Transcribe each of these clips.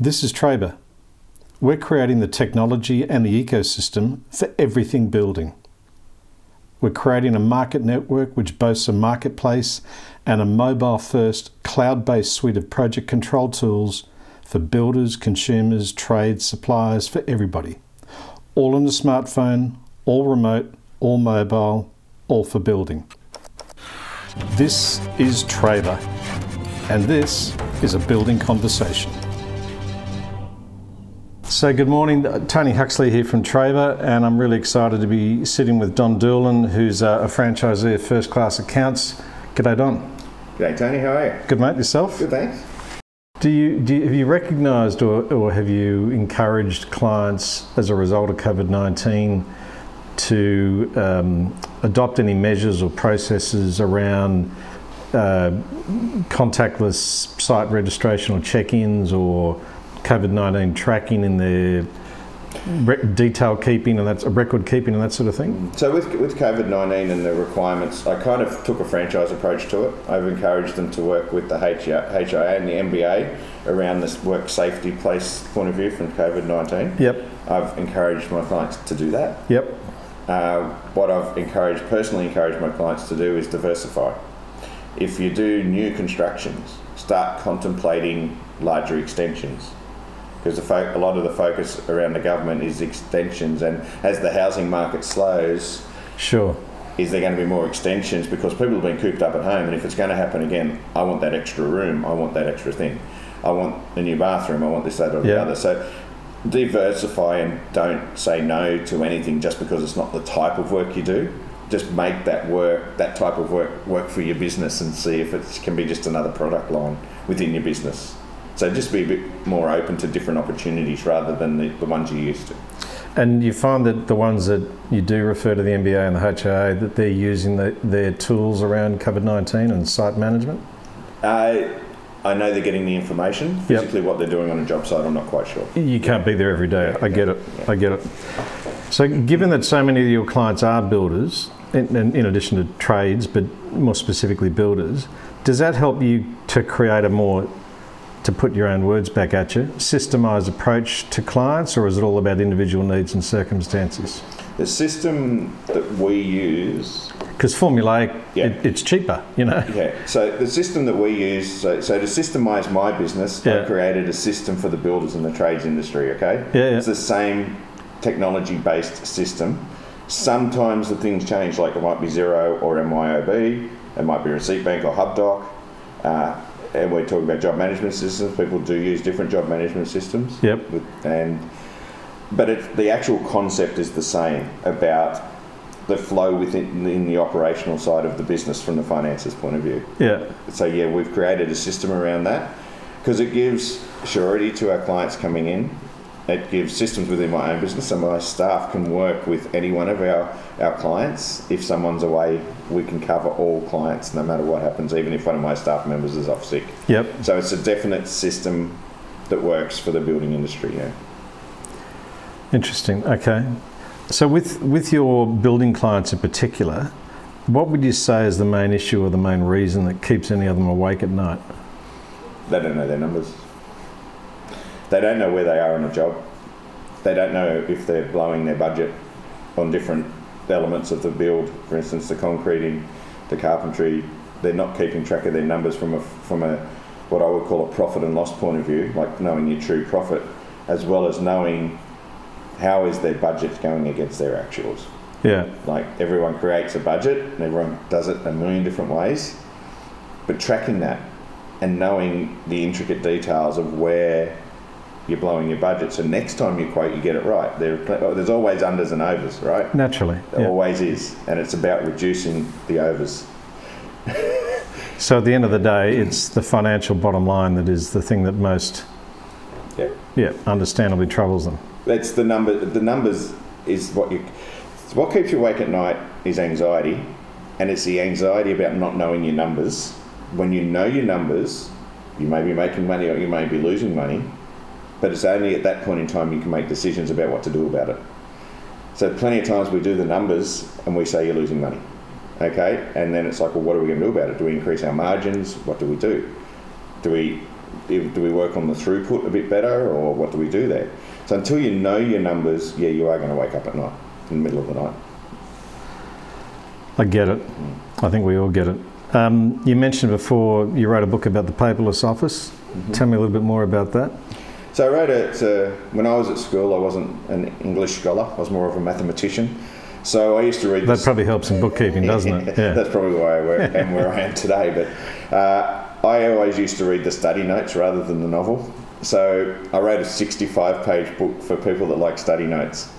This is Trabr. We're creating the technology and the ecosystem for everything building. We're creating a market network which boasts a marketplace and a mobile-first, cloud-based suite of project control tools for builders, consumers, trades, suppliers, for everybody. All on a smartphone, all remote, all mobile, all for building. This is Trabr, and this is a building conversation. So good morning, Tony Huxley here from Trabr, and I'm really excited to be sitting with Doolan, who's a franchisee of First Class Accounts. G'day, Don. G'day, Tony. How are you? Good, mate. Yourself? Good, thanks. Have you recognised or have you encouraged clients as a result of COVID-19 to adopt any measures or processes around contactless site registration or check-ins or COVID-19 tracking in their detail keeping and that's record keeping and that sort of thing? So with COVID-19 and the requirements, I kind of took a franchise approach to it. I've encouraged them to work with the HIA and the MBA around this work safety place point of view from COVID-19. Yep. I've encouraged my clients to do that. Yep. What I've personally encouraged my clients to do is diversify. If you do new constructions, start contemplating larger extensions. Because a lot of the focus around the government is extensions, and as the housing market slows, sure, is there going to be more extensions because people have been cooped up at home, and if it's going to happen again, I want that extra room, I want that extra thing, I want a new bathroom, I want this, that or the other. So diversify and don't say no to anything just because it's not the type of work you do. Just make that type of work for your business and see if it can be just another product line within your business. So just be a bit more open to different opportunities rather than the ones you're used to. And you find that the ones that you do refer to the MBA and the HIA, that they're using their tools around COVID-19 and site management? I know they're getting the information. Physically what they're doing on a job site, I'm not quite sure. You can't be there every day. I get it. So given that so many of your clients are builders, in addition to trades, but more specifically builders, does that help you to create a more, to put your own words back at you, systemised approach to clients, or is it all about individual needs and circumstances? The system that we use... Because formulaic, it's cheaper, you know? Yeah, so the system that we use, so to systemise my business, I created a system for the builders and the trades industry, okay? It's the same technology-based system. Sometimes the things change, like it might be Xero or MYOB, it might be Receipt Bank or HubDoc, and we're talking about job management systems. People do use different job management systems. Yep. But the actual concept is the same about the flow within the operational side of the business from the finances point of view. Yeah. So we've created a system around that because it gives surety to our clients coming in. It gives systems within my own business, so my staff can work with any one of our clients. If someone's away, we can cover all clients no matter what happens, even if one of my staff members is off sick. Yep. So it's a definite system that works for the building industry, yeah. Interesting, okay. So with your building clients in particular, what would you say is the main issue or the main reason that keeps any of them awake at night? They don't know their numbers. They don't know where they are on a job. They don't know if they're blowing their budget on different elements of the build. For instance, the concreting, the carpentry. They're not keeping track of their numbers from a what I would call a profit and loss point of view, like knowing your true profit, as well as knowing how is their budget going against their actuals. Yeah. Like everyone creates a budget and everyone does it a million different ways, but tracking that and knowing the intricate details of where you're blowing your budget, so next time you quote, you get it right. There's always unders and overs, right? Naturally. There always is, and it's about reducing the overs. So at the end of the day, it's the financial bottom line that is the thing that most, understandably troubles them. That's the number. The numbers is what keeps you awake at night is anxiety, and it's the anxiety about not knowing your numbers. When you know your numbers, you may be making money or you may be losing money. But it's only at that point in time you can make decisions about what to do about it. So plenty of times we do the numbers and we say you're losing money, okay? And then it's like, well, what are we going to do about it? Do we increase our margins? What do we do? Do we Do we work on the throughput a bit better, or what do we do there? So until you know your numbers, you are going to wake up at night, in the middle of the night. I get it. I think we all get it. You mentioned before you wrote a book about the paperless office. Mm-hmm. Tell me a little bit more about that. So I wrote it when I was at school. I wasn't an English scholar. I was more of a mathematician. So I used to read That probably helps in bookkeeping, doesn't it? Yeah. That's probably why I am where I am today. But I always used to read the study notes rather than the novel. So I wrote a 65-page book for people that like study notes.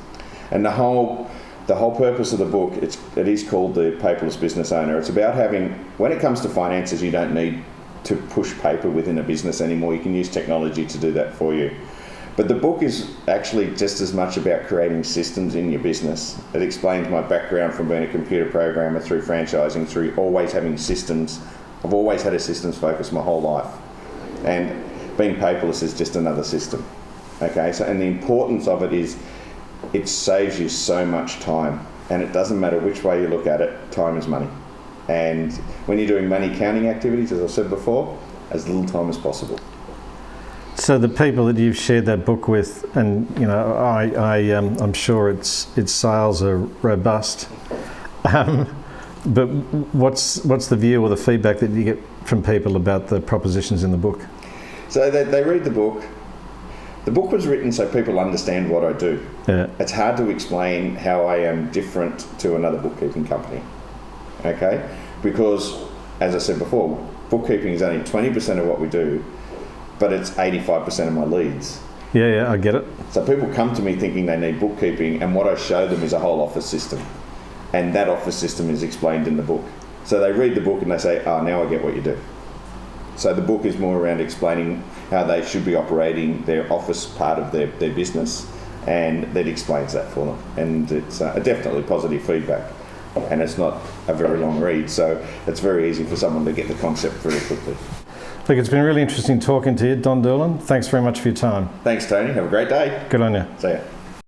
And the whole purpose of the book, it is called The Paperless Business Owner. It's about having, when it comes to finances, you don't need to push paper within a business anymore. You can use technology to do that for you. But the book is actually just as much about creating systems in your business. It explains my background from being a computer programmer through franchising, through always having systems. I've always had a systems focus my whole life. And being paperless is just another system. Okay, so, and the importance of it is it saves you so much time. And it doesn't matter which way you look at it, time is money. And when you're doing money counting activities, as I said before, as little time as possible. So the people that you've shared that book with, and you know, I'm sure its sales are robust. But what's the view or the feedback that you get from people about the propositions in the book? So they read the book. The book was written so people understand what I do. Yeah. It's hard to explain how I am different to another bookkeeping company. Okay? Because, as I said before, bookkeeping is only 20% of what we do, but it's 85% of my leads. Yeah, I get it. So people come to me thinking they need bookkeeping, and what I show them is a whole office system. And that office system is explained in the book. So they read the book and they say, now I get what you do. So the book is more around explaining how they should be operating their office part of their business, and that explains that for them. And it's definitely positive feedback. And it's not a very long read, so it's very easy for someone to get the concept very quickly. Look, it's been really interesting talking to you, Don Doolan. Thanks very much for your time. Thanks, Tony. Have a great day. Good on you. See ya.